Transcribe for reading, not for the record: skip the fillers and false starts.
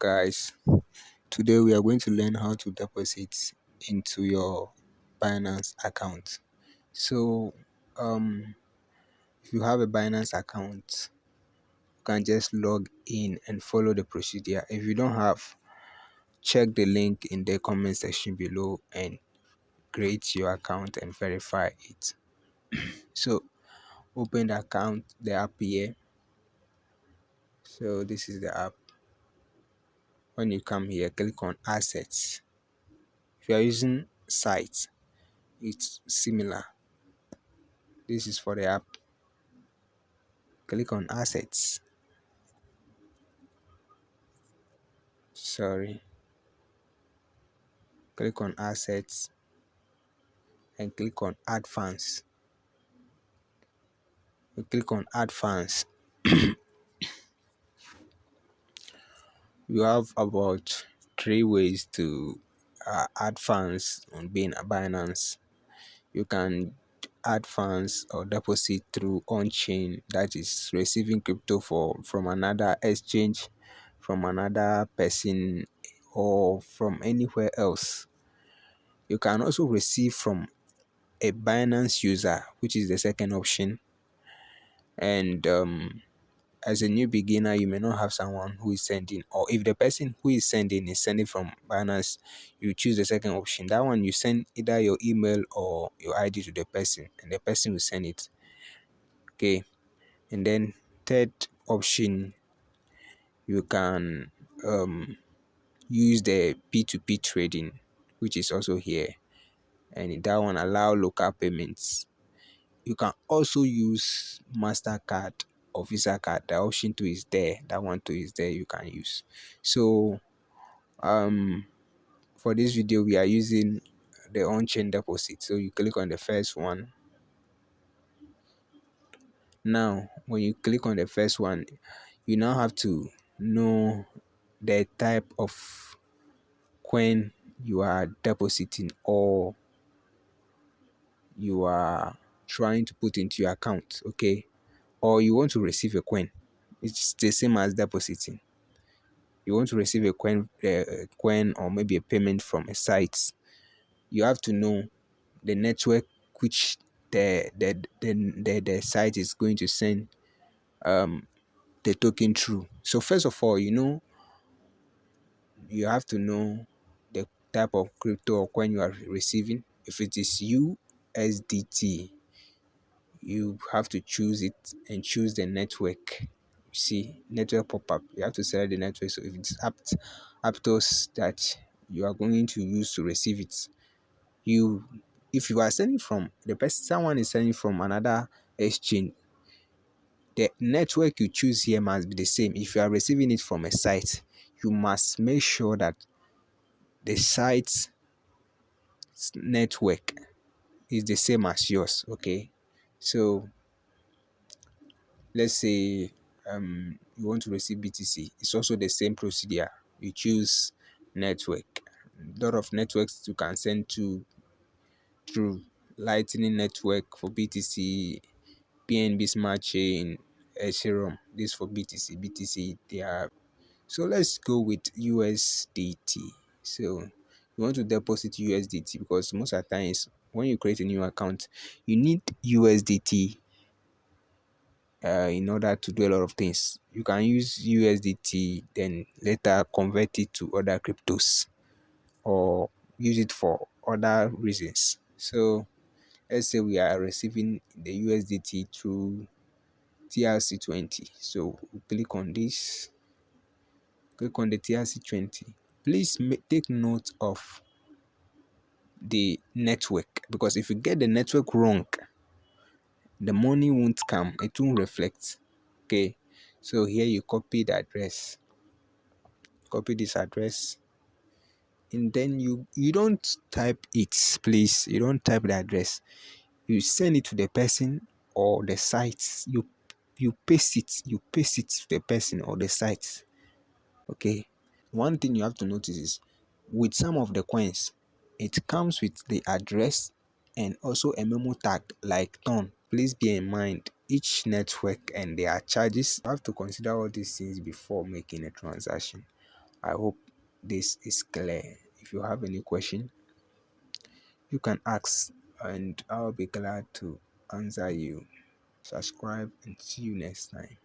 guys, today we are going to learn how to deposit into your Binance account. So if you have a Binance account, you can just log in and follow the procedure. If you don't have, check the link in the comment section below and create your account and verify it. So open the app here. So this is the app. When you come here, click on assets. If you are using sites, it's similar. This is for the app. Click on assets. Sorry. Click on assets and click on add funds. You click on add funds. You have about 3 ways to add funds on Binance. You can add funds or deposit through on-chain, that is receiving crypto from another exchange, from another person, or from anywhere else. You can also receive from a Binance user, which is the second option. And as a new beginner, you may not have someone who is sending, or if the person who is sending from Binance, you choose the second option. That one, you send either your email or your ID to the person, and the person will send it. Okay. And then third option, you can use the P2P trading, which is also here, and that one allow local payments. You can also use MasterCard or Visa card. The option 2 is there. That one too is there, you can use. So for this video, we are using the on-chain deposit. So you click on the first one. Now, when you click on the first one, you now have to know the type of coin you are depositing or you are trying to put into your account. Okay, or you want to receive a coin. It's the same as depositing. You want to receive a coin or maybe a payment from a site. You have to know the network which the site is going to send the token through. So first of all, you have to know the type of crypto or coin you are receiving. If it is USDT, you have to choose it and choose the network. You see network pop-up, you have to select the network. So if it's aptos that you are going to use to receive it, if you are sending from the person, someone is sending from another exchange, the network you choose here must be the same. If you are receiving it from a site, you must make sure that the site's network is the same as yours. Okay, so let's say you want to receive BTC. It's also the same procedure. You choose network. A lot of networks you can send to through Lightning Network for BTC, PNB Smart Chain, Ethereum. This for BTC. They are. So let's go with USDT. So you want to deposit USDT because most of the times when you create a new account, you need USDT in order to do a lot of things. You can use USDT, then later convert it to other cryptos or use it for other reasons. So let's say we are receiving the USDT through TRC20. So we click on this, click on the TRC20. Please take note of the network, because if you get the network wrong, the money won't come, it won't reflect. Okay, so here you copy the address, copy this address, and then you don't type it, please. You don't type the address, you send it to the person or the site. You paste it to the person or the site. Okay, one thing you have to notice is with some of the coins, it comes with the address and also a memo tag like ton. Please bear in mind each network and their charges. You have to consider all these things before making a transaction. I hope this is clear. If you have any question, you can ask and I'll be glad to answer you. Subscribe and see you next time.